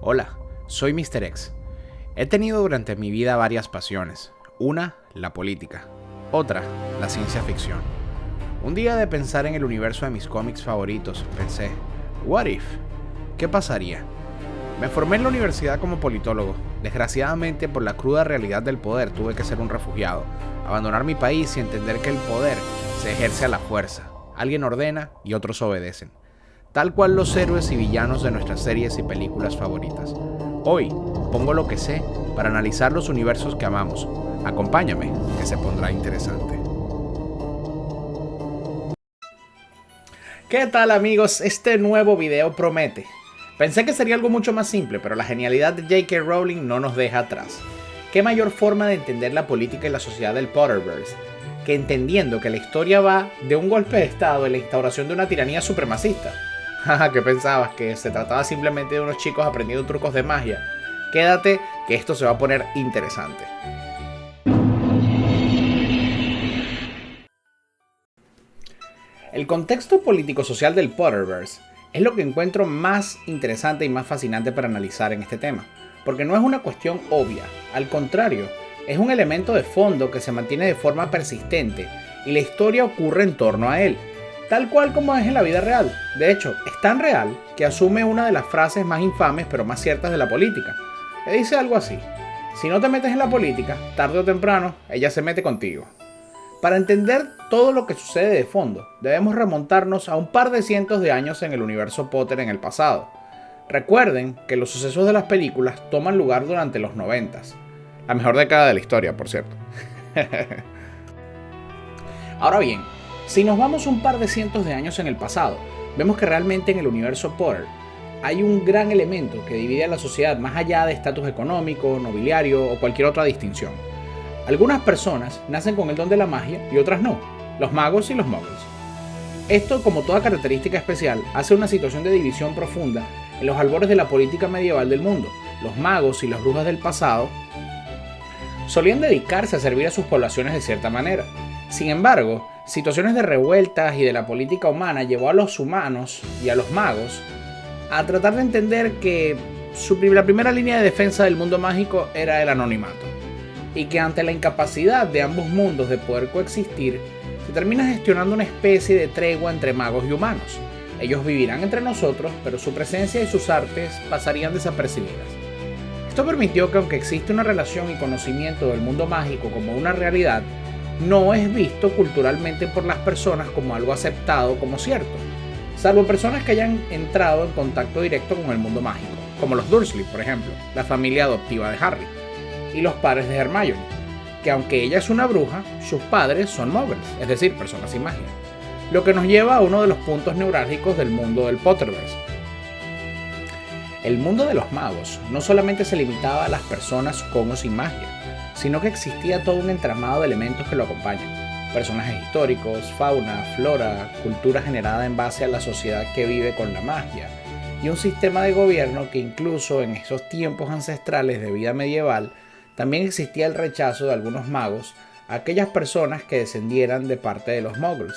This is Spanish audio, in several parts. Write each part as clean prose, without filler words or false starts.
Hola, soy Mr. X. He tenido durante mi vida varias pasiones. Una, la política. Otra, la ciencia ficción. Un día de pensar en el universo de mis cómics favoritos, pensé, ¿what if? ¿Qué pasaría? Me formé en la universidad como politólogo. Desgraciadamente, por la cruda realidad del poder, tuve que ser un refugiado, abandonar mi país y entender que el poder se ejerce a la fuerza. Alguien ordena y otros obedecen. Tal cual los héroes y villanos de nuestras series y películas favoritas. Hoy pongo lo que sé para analizar los universos que amamos. Acompáñame, que se pondrá interesante. ¿Qué tal, amigos? Este nuevo video promete. Pensé que sería algo mucho más simple, pero la genialidad de J.K. Rowling no nos deja atrás. ¿Qué mayor forma de entender la política y la sociedad del Potterverse que entendiendo que la historia va de un golpe de estado y la instauración de una tiranía supremacista? Jaja, ¿qué pensabas? ¿Que se trataba simplemente de unos chicos aprendiendo trucos de magia? Quédate, que esto se va a poner interesante. El contexto político-social del Potterverse es lo que encuentro más interesante y más fascinante para analizar en este tema, porque no es una cuestión obvia, al contrario, es un elemento de fondo que se mantiene de forma persistente y la historia ocurre en torno a él, tal cual como es en la vida real. De hecho, es tan real que asume una de las frases más infames pero más ciertas de la política. Le dice algo así: si no te metes en la política, tarde o temprano, ella se mete contigo. Para entender todo lo que sucede de fondo, debemos remontarnos a un par de cientos de años en el universo Potter en el pasado. Recuerden que los sucesos de las películas toman lugar durante los 90s, la mejor década de la historia, por cierto. Ahora bien, si nos vamos un par de cientos de años en el pasado, vemos que realmente en el universo Potter hay un gran elemento que divide a la sociedad más allá de estatus económico, nobiliario o cualquier otra distinción. Algunas personas nacen con el don de la magia y otras no, los magos y los muggles. Esto, como toda característica especial, hace una situación de división profunda en los albores de la política medieval del mundo. Los magos y las brujas del pasado solían dedicarse a servir a sus poblaciones de cierta manera. Sin embargo, situaciones de revueltas y de la política humana llevó a los humanos y a los magos a tratar de entender que la primera línea de defensa del mundo mágico era el anonimato, y que ante la incapacidad de ambos mundos de poder coexistir, se termina gestionando una especie de tregua entre magos y humanos. Ellos vivirán entre nosotros, pero su presencia y sus artes pasarían desapercibidas. Esto permitió que, aunque existe una relación y conocimiento del mundo mágico como una realidad, no es visto culturalmente por las personas como algo aceptado como cierto, salvo personas que hayan entrado en contacto directo con el mundo mágico, como los Dursley, por ejemplo, la familia adoptiva de Harry, y los padres de Hermione, que aunque ella es una bruja, sus padres son muggles, es decir, personas sin magia. Lo que nos lleva a uno de los puntos neurálgicos del mundo del Potterverse. El mundo de los magos no solamente se limitaba a las personas con o sin magia, sino que existía todo un entramado de elementos que lo acompañan. Personajes históricos, fauna, flora, cultura generada en base a la sociedad que vive con la magia, y un sistema de gobierno que incluso en esos tiempos ancestrales de vida medieval también existía el rechazo de algunos magos a aquellas personas que descendieran de parte de los muggles.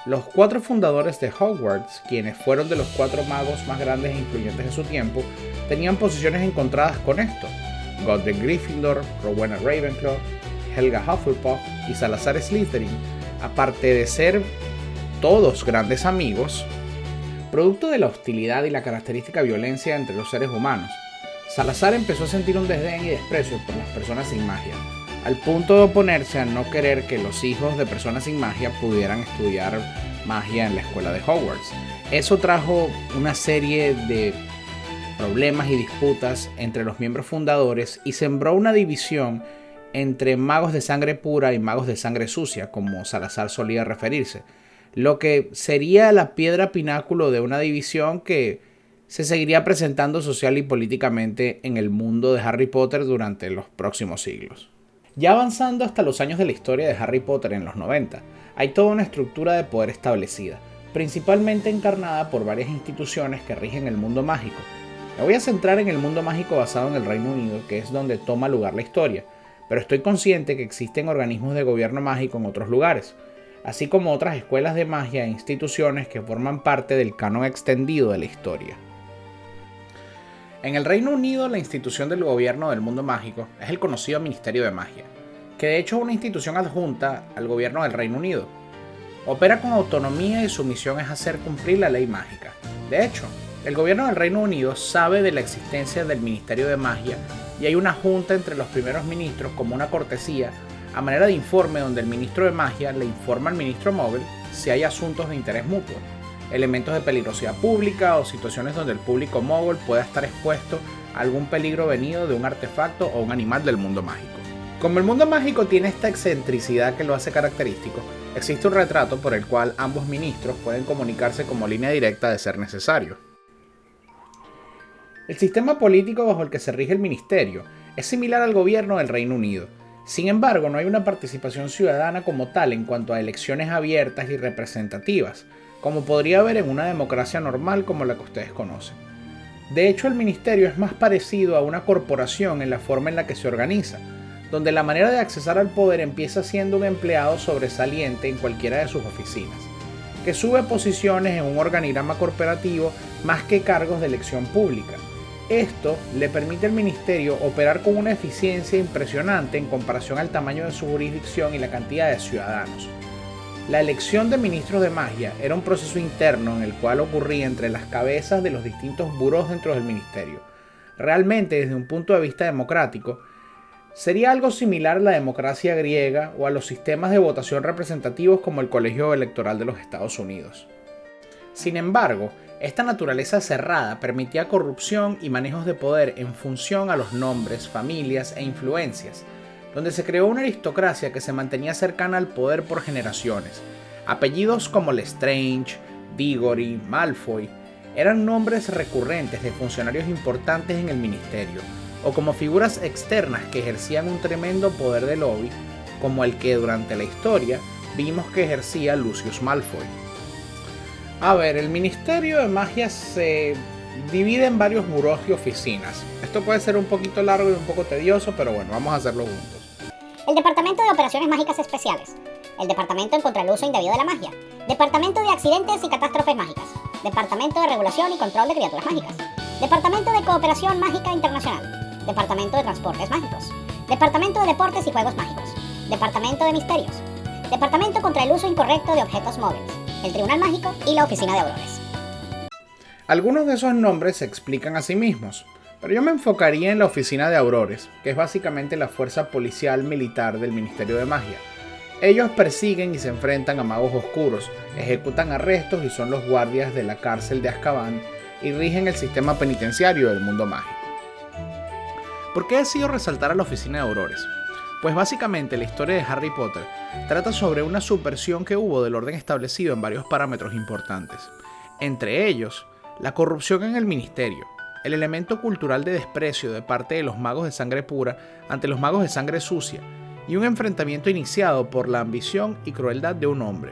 Los 4 fundadores de Hogwarts, quienes fueron de los 4 magos más grandes e influyentes de su tiempo, tenían posiciones encontradas con esto. Godric Gryffindor, Rowena Ravenclaw, Helga Hufflepuff y Salazar Slytherin, aparte de ser todos grandes amigos, producto de la hostilidad y la característica violencia entre los seres humanos, Salazar empezó a sentir un desdén y desprecio por las personas sin magia, al punto de oponerse a no querer que los hijos de personas sin magia pudieran estudiar magia en la escuela de Hogwarts. Eso trajo una serie de problemas y disputas entre los miembros fundadores y sembró una división entre magos de sangre pura y magos de sangre sucia, como Salazar solía referirse, lo que sería la piedra pináculo de una división que se seguiría presentando social y políticamente en el mundo de Harry Potter durante los próximos siglos. Ya avanzando hasta los años de la historia de Harry Potter en los 90, hay toda una estructura de poder establecida, principalmente encarnada por varias instituciones que rigen el mundo mágico. Me voy a centrar en el mundo mágico basado en el Reino Unido, que es donde toma lugar la historia, pero estoy consciente que existen organismos de gobierno mágico en otros lugares, así como otras escuelas de magia e instituciones que forman parte del canon extendido de la historia. En el Reino Unido, la institución del gobierno del mundo mágico es el conocido Ministerio de Magia, que de hecho es una institución adjunta al gobierno del Reino Unido. Opera con autonomía y su misión es hacer cumplir la ley mágica. De hecho, el gobierno del Reino Unido sabe de la existencia del Ministerio de Magia y hay una junta entre los primeros ministros como una cortesía a manera de informe donde el ministro de Magia le informa al ministro Mogul si hay asuntos de interés mutuo, elementos de peligrosidad pública o situaciones donde el público Mogul pueda estar expuesto a algún peligro venido de un artefacto o un animal del mundo mágico. Como el mundo mágico tiene esta excentricidad que lo hace característico, existe un retrato por el cual ambos ministros pueden comunicarse como línea directa de ser necesario. El sistema político bajo el que se rige el ministerio es similar al gobierno del Reino Unido. Sin embargo, no hay una participación ciudadana como tal en cuanto a elecciones abiertas y representativas, como podría haber en una democracia normal como la que ustedes conocen. De hecho, el ministerio es más parecido a una corporación en la forma en la que se organiza, donde la manera de accesar al poder empieza siendo un empleado sobresaliente en cualquiera de sus oficinas, que sube posiciones en un organigrama corporativo más que cargos de elección pública. Esto le permite al ministerio operar con una eficiencia impresionante en comparación al tamaño de su jurisdicción y la cantidad de ciudadanos. La elección de ministros de magia era un proceso interno en el cual ocurría entre las cabezas de los distintos burós dentro del ministerio. Realmente, desde un punto de vista democrático, sería algo similar a la democracia griega o a los sistemas de votación representativos como el Colegio Electoral de los Estados Unidos. Sin embargo, esta naturaleza cerrada permitía corrupción y manejos de poder en función a los nombres, familias e influencias, donde se creó una aristocracia que se mantenía cercana al poder por generaciones. Apellidos como Lestrange, Diggory, Malfoy eran nombres recurrentes de funcionarios importantes en el ministerio, o como figuras externas que ejercían un tremendo poder de lobby, como el que durante la historia vimos que ejercía Lucius Malfoy. A ver, el Ministerio de Magia se divide en varios burós y oficinas. Esto puede ser un poquito largo y un poco tedioso, pero bueno, vamos a hacerlo juntos. El Departamento de Operaciones Mágicas Especiales. El Departamento en contra del uso indebido de la magia. Departamento de Accidentes y Catástrofes Mágicas. Departamento de Regulación y Control de Criaturas Mágicas. Departamento de Cooperación Mágica Internacional. Departamento de Transportes Mágicos. Departamento de Deportes y Juegos Mágicos. Departamento de Misterios. Departamento contra el uso incorrecto de objetos móviles. El Tribunal Mágico y la Oficina de Aurores. Algunos de esos nombres se explican a sí mismos, pero yo me enfocaría en la Oficina de Aurores, que es básicamente la fuerza policial militar del Ministerio de Magia. Ellos persiguen y se enfrentan a magos oscuros, ejecutan arrestos y son los guardias de la cárcel de Azkaban y rigen el sistema penitenciario del mundo mágico. ¿Por qué decido resaltar a la Oficina de Aurores? Pues básicamente la historia de Harry Potter trata sobre una subversión que hubo del orden establecido en varios parámetros importantes. Entre ellos, la corrupción en el ministerio, el elemento cultural de desprecio de parte de los magos de sangre pura ante los magos de sangre sucia, y un enfrentamiento iniciado por la ambición y crueldad de un hombre,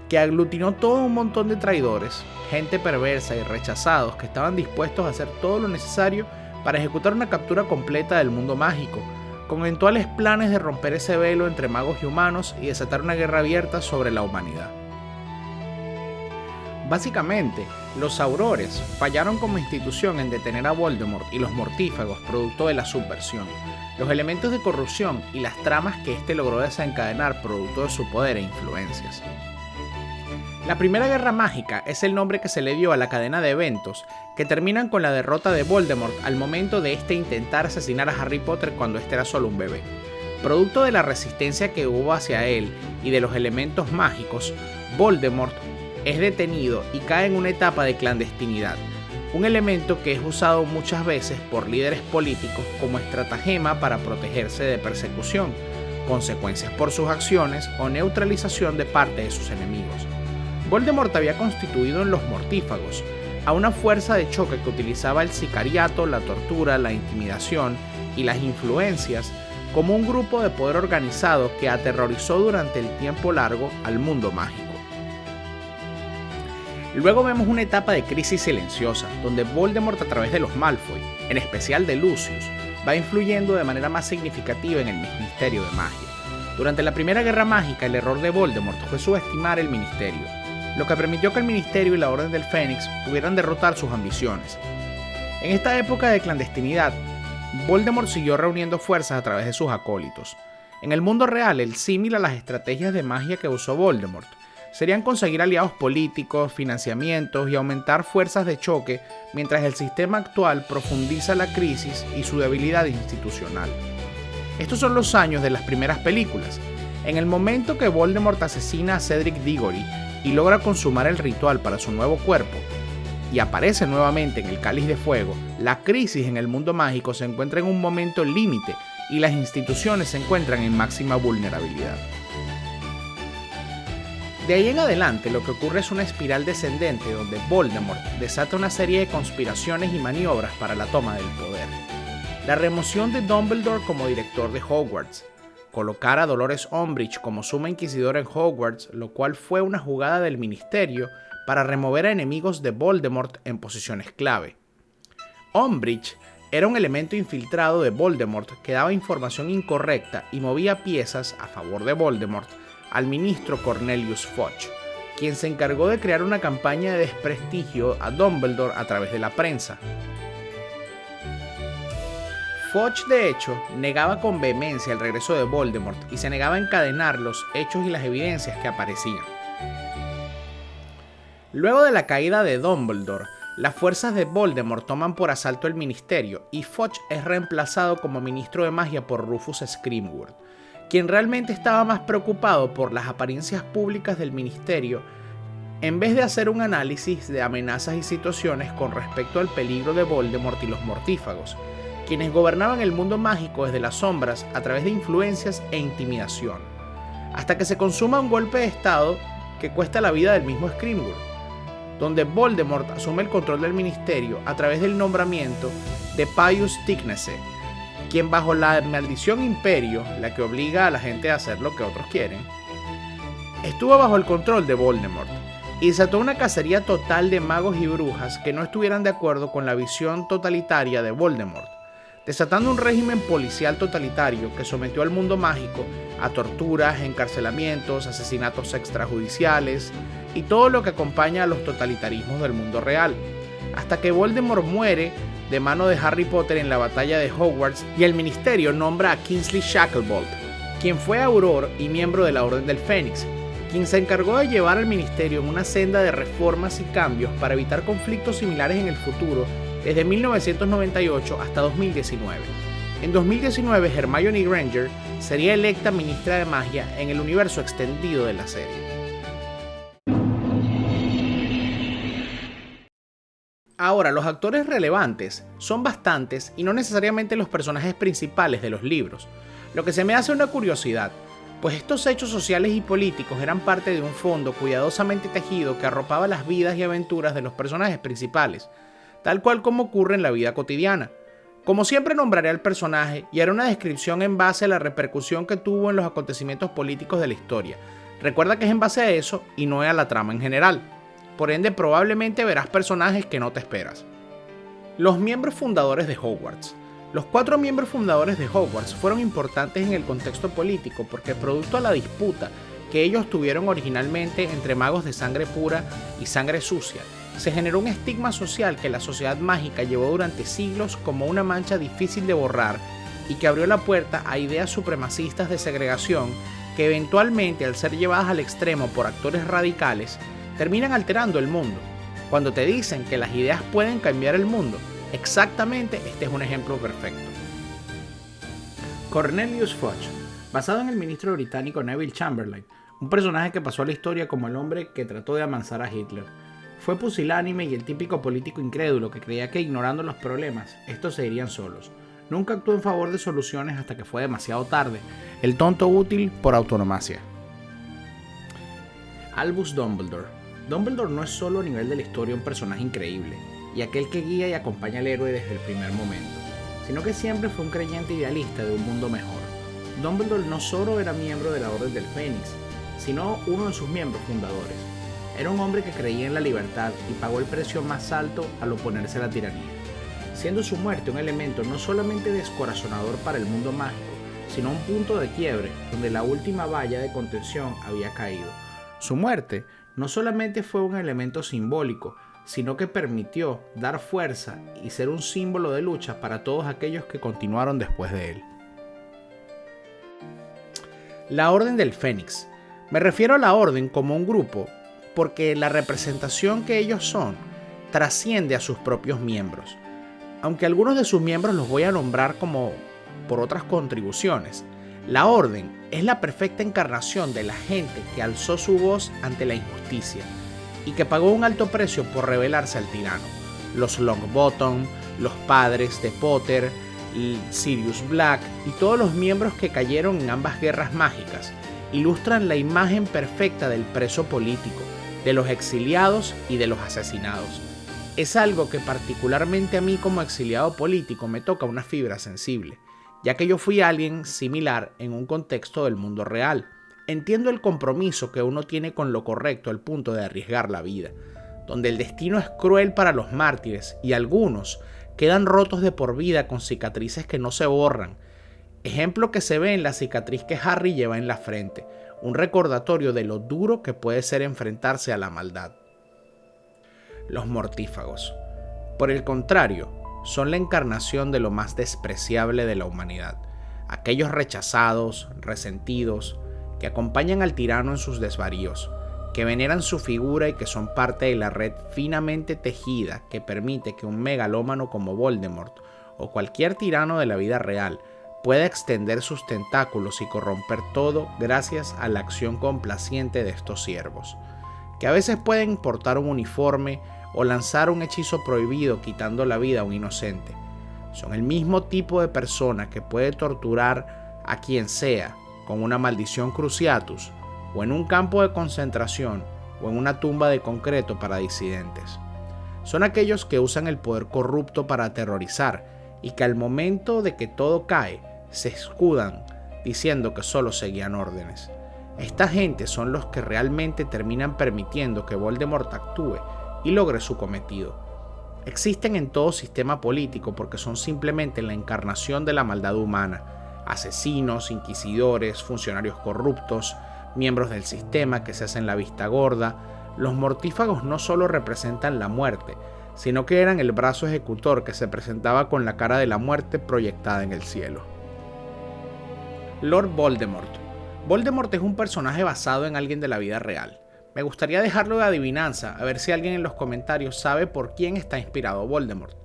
que aglutinó todo un montón de traidores, gente perversa y rechazados que estaban dispuestos a hacer todo lo necesario para ejecutar una captura completa del mundo mágico, con eventuales planes de romper ese velo entre magos y humanos y desatar una guerra abierta sobre la humanidad. Básicamente, los Aurores fallaron como institución en detener a Voldemort y los mortífagos producto de la subversión, los elementos de corrupción y las tramas que éste logró desencadenar producto de su poder e influencias. La Primera Guerra Mágica es el nombre que se le dio a la cadena de eventos que terminan con la derrota de Voldemort al momento de este intentar asesinar a Harry Potter cuando este era solo un bebé. Producto de la resistencia que hubo hacia él y de los elementos mágicos, Voldemort es detenido y cae en una etapa de clandestinidad, un elemento que es usado muchas veces por líderes políticos como estratagema para protegerse de persecución, consecuencias por sus acciones o neutralización de parte de sus enemigos. Voldemort había constituido en los mortífagos a una fuerza de choque que utilizaba el sicariato, la tortura, la intimidación y las influencias como un grupo de poder organizado que aterrorizó durante el tiempo largo al mundo mágico. Luego vemos una etapa de crisis silenciosa, donde Voldemort a través de los Malfoy, en especial de Lucius, va influyendo de manera más significativa en el Ministerio de Magia. Durante la Primera Guerra Mágica, el error de Voldemort fue subestimar el Ministerio, lo que permitió que el Ministerio y la Orden del Fénix pudieran derrotar sus ambiciones. En esta época de clandestinidad, Voldemort siguió reuniendo fuerzas a través de sus acólitos. En el mundo real, el símil a las estrategias de magia que usó Voldemort serían conseguir aliados políticos, financiamientos y aumentar fuerzas de choque mientras el sistema actual profundiza la crisis y su debilidad institucional. Estos son los años de las primeras películas. En el momento que Voldemort asesina a Cedric Diggory y logra consumar el ritual para su nuevo cuerpo, y aparece nuevamente en el Cáliz de Fuego, la crisis en el mundo mágico se encuentra en un momento límite y las instituciones se encuentran en máxima vulnerabilidad. De ahí en adelante lo que ocurre es una espiral descendente donde Voldemort desata una serie de conspiraciones y maniobras para la toma del poder. La remoción de Dumbledore como director de Hogwarts, colocar a Dolores Umbridge como suma inquisidora en Hogwarts, lo cual fue una jugada del ministerio para remover a enemigos de Voldemort en posiciones clave. Umbridge era un elemento infiltrado de Voldemort que daba información incorrecta y movía piezas a favor de Voldemort al ministro Cornelius Fudge, quien se encargó de crear una campaña de desprestigio a Dumbledore a través de la prensa. Fudge, de hecho, negaba con vehemencia el regreso de Voldemort y se negaba a encadenar los hechos y las evidencias que aparecían. Luego de la caída de Dumbledore, las fuerzas de Voldemort toman por asalto el ministerio y Fudge es reemplazado como ministro de magia por Rufus Scrimgeour, quien realmente estaba más preocupado por las apariencias públicas del ministerio en vez de hacer un análisis de amenazas y situaciones con respecto al peligro de Voldemort y los mortífagos, quienes gobernaban el mundo mágico desde las sombras a través de influencias e intimidación, hasta que se consuma un golpe de estado que cuesta la vida del mismo Scrimgeour, donde Voldemort asume el control del ministerio a través del nombramiento de Pius Tignace, quien bajo la maldición imperio, la que obliga a la gente a hacer lo que otros quieren, estuvo bajo el control de Voldemort y desató una cacería total de magos y brujas que no estuvieran de acuerdo con la visión totalitaria de Voldemort, desatando un régimen policial totalitario que sometió al mundo mágico a torturas, encarcelamientos, asesinatos extrajudiciales y todo lo que acompaña a los totalitarismos del mundo real, hasta que Voldemort muere de mano de Harry Potter en la batalla de Hogwarts y el ministerio nombra a Kingsley Shacklebolt, quien fue Auror y miembro de la Orden del Fénix, quien se encargó de llevar al ministerio en una senda de reformas y cambios para evitar conflictos similares en el futuro desde 1998 hasta 2019. En 2019, Hermione Granger sería electa ministra de magia en el universo extendido de la serie. Ahora, los actores relevantes son bastantes y no necesariamente los personajes principales de los libros, lo que se me hace una curiosidad, pues estos hechos sociales y políticos eran parte de un fondo cuidadosamente tejido que arropaba las vidas y aventuras de los personajes principales, tal cual como ocurre en la vida cotidiana. Como siempre nombraré al personaje y haré una descripción en base a la repercusión que tuvo en los acontecimientos políticos de la historia. Recuerda que es en base a eso y no a la trama en general. Por ende, probablemente verás personajes que no te esperas. Los miembros fundadores de Hogwarts. Los 4 miembros fundadores de Hogwarts fueron importantes en el contexto político porque, producto a la disputa que ellos tuvieron originalmente entre magos de sangre pura y sangre sucia, se generó un estigma social que la sociedad mágica llevó durante siglos como una mancha difícil de borrar y que abrió la puerta a ideas supremacistas de segregación que eventualmente, al ser llevadas al extremo por actores radicales, terminan alterando el mundo. Cuando te dicen que las ideas pueden cambiar el mundo, exactamente este es un ejemplo perfecto. Cornelius Fudge, basado en el ministro británico Neville Chamberlain, un personaje que pasó a la historia como el hombre que trató de amansar a Hitler. Fue pusilánime y el típico político incrédulo que creía que ignorando los problemas, estos se irían solos. Nunca actuó en favor de soluciones hasta que fue demasiado tarde, el tonto útil por autonomacia. Albus Dumbledore. Dumbledore no es solo a nivel de la historia un personaje increíble, y aquel que guía y acompaña al héroe desde el primer momento, sino que siempre fue un creyente idealista de un mundo mejor. Dumbledore no solo era miembro de la Orden del Fénix, sino uno de sus miembros fundadores. Era un hombre que creía en la libertad y pagó el precio más alto al oponerse a la tiranía, siendo su muerte un elemento no solamente descorazonador para el mundo mágico, sino un punto de quiebre donde la última valla de contención había caído. Su muerte no solamente fue un elemento simbólico, sino que permitió dar fuerza y ser un símbolo de lucha para todos aquellos que continuaron después de él. La Orden del Fénix. Me refiero a la Orden como un grupo porque la representación que ellos son trasciende a sus propios miembros. Aunque algunos de sus miembros los voy a nombrar como por otras contribuciones, la Orden es la perfecta encarnación de la gente que alzó su voz ante la injusticia y que pagó un alto precio por rebelarse al tirano. Los Longbottom, los padres de Potter, Sirius Black y todos los miembros que cayeron en ambas guerras mágicas ilustran la imagen perfecta del preso político, de los exiliados y de los asesinados. Es algo que particularmente a mí como exiliado político me toca una fibra sensible, ya que yo fui alguien similar en un contexto del mundo real. Entiendo el compromiso que uno tiene con lo correcto al punto de arriesgar la vida, donde el destino es cruel para los mártires y algunos quedan rotos de por vida con cicatrices que no se borran. Ejemplo que se ve en la cicatriz que Harry lleva en la frente, un recordatorio de lo duro que puede ser enfrentarse a la maldad. Los mortífagos, por el contrario, son la encarnación de lo más despreciable de la humanidad, aquellos rechazados, resentidos, que acompañan al tirano en sus desvaríos, que veneran su figura y que son parte de la red finamente tejida que permite que un megalómano como Voldemort o cualquier tirano de la vida real pueda extender sus tentáculos y corromper todo gracias a la acción complaciente de estos siervos, que a veces pueden portar un uniforme o lanzar un hechizo prohibido quitando la vida a un inocente. Son el mismo tipo de persona que puede torturar a quien sea con una maldición cruciatus, o en un campo de concentración, o en una tumba de concreto para disidentes. Son aquellos que usan el poder corrupto para aterrorizar, y que al momento de que todo cae, se escudan diciendo que solo seguían órdenes. Esta gente son los que realmente terminan permitiendo que Voldemort actúe y logre su cometido. Existen en todo sistema político porque son simplemente la encarnación de la maldad humana. Asesinos, inquisidores, funcionarios corruptos, miembros del sistema que se hacen la vista gorda. Los mortífagos no solo representan la muerte, sino que eran el brazo ejecutor que se presentaba con la cara de la muerte proyectada en el cielo. Lord Voldemort. Voldemort es un personaje basado en alguien de la vida real. Me gustaría dejarlo de adivinanza, a ver si alguien en los comentarios sabe por quién está inspirado Voldemort.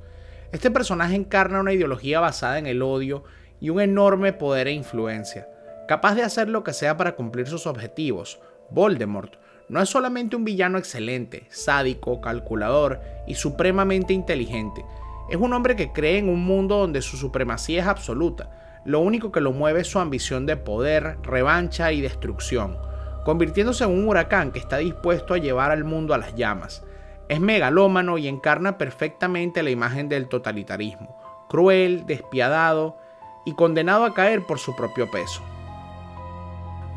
Este personaje encarna una ideología basada en el odio y un enorme poder e influencia, capaz de hacer lo que sea para cumplir sus objetivos. Voldemort no es solamente un villano excelente, sádico, calculador y supremamente inteligente. Es un hombre que cree en un mundo donde su supremacía es absoluta. Lo único que lo mueve es su ambición de poder, revancha y destrucción, convirtiéndose en un huracán que está dispuesto a llevar al mundo a las llamas. Es megalómano y encarna perfectamente la imagen del totalitarismo, cruel, despiadado y condenado a caer por su propio peso.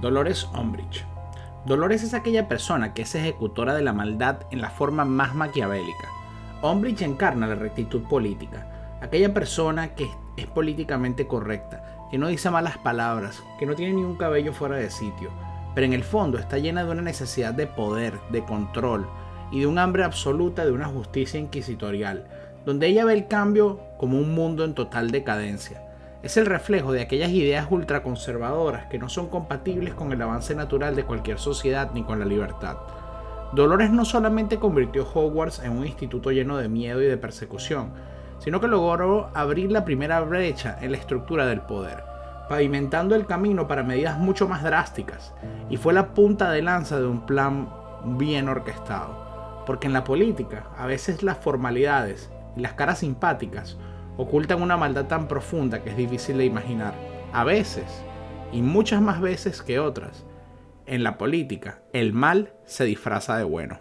Dolores Umbridge. Dolores es aquella persona que es ejecutora de la maldad en la forma más maquiavélica. Umbridge encarna la rectitud política, aquella persona que es políticamente correcta, que no dice malas palabras, que no tiene ni un cabello fuera de sitio, pero en el fondo está llena de una necesidad de poder, de control y de un hambre absoluta de una justicia inquisitorial, donde ella ve el cambio como un mundo en total decadencia. Es el reflejo de aquellas ideas ultraconservadoras que no son compatibles con el avance natural de cualquier sociedad ni con la libertad. Dolores no solamente convirtió Hogwarts en un instituto lleno de miedo y de persecución, sino que logró abrir la primera brecha en la estructura del poder, pavimentando el camino para medidas mucho más drásticas, y fue la punta de lanza de un plan bien orquestado. Porque en la política, a veces las formalidades y las caras simpáticas ocultan una maldad tan profunda que es difícil de imaginar. A veces, y muchas más veces que otras, en la política, el mal se disfraza de bueno.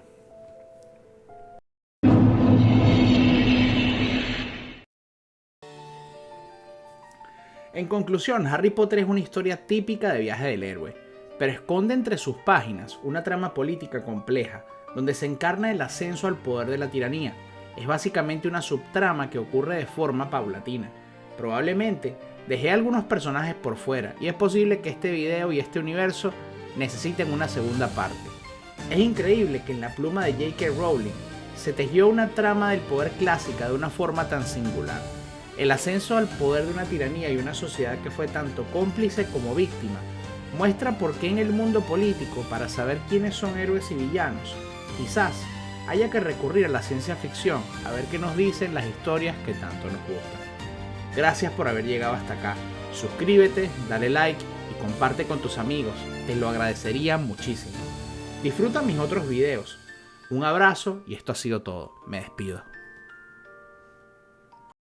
En conclusión, Harry Potter es una historia típica de viaje del héroe, pero esconde entre sus páginas una trama política compleja, donde se encarna el ascenso al poder de la tiranía. Es básicamente una subtrama que ocurre de forma paulatina. Probablemente dejé algunos personajes por fuera, y es posible que este video y este universo necesiten una segunda parte. Es increíble que en la pluma de J.K. Rowling se tejió una trama del poder clásica de una forma tan singular. El ascenso al poder de una tiranía y una sociedad que fue tanto cómplice como víctima muestra por qué en el mundo político, para saber quiénes son héroes y villanos, quizás haya que recurrir a la ciencia ficción a ver qué nos dicen las historias que tanto nos gustan. Gracias por haber llegado hasta acá. Suscríbete, dale like y comparte con tus amigos, te lo agradecería muchísimo. Disfruta mis otros videos. Un abrazo y esto ha sido todo. Me despido.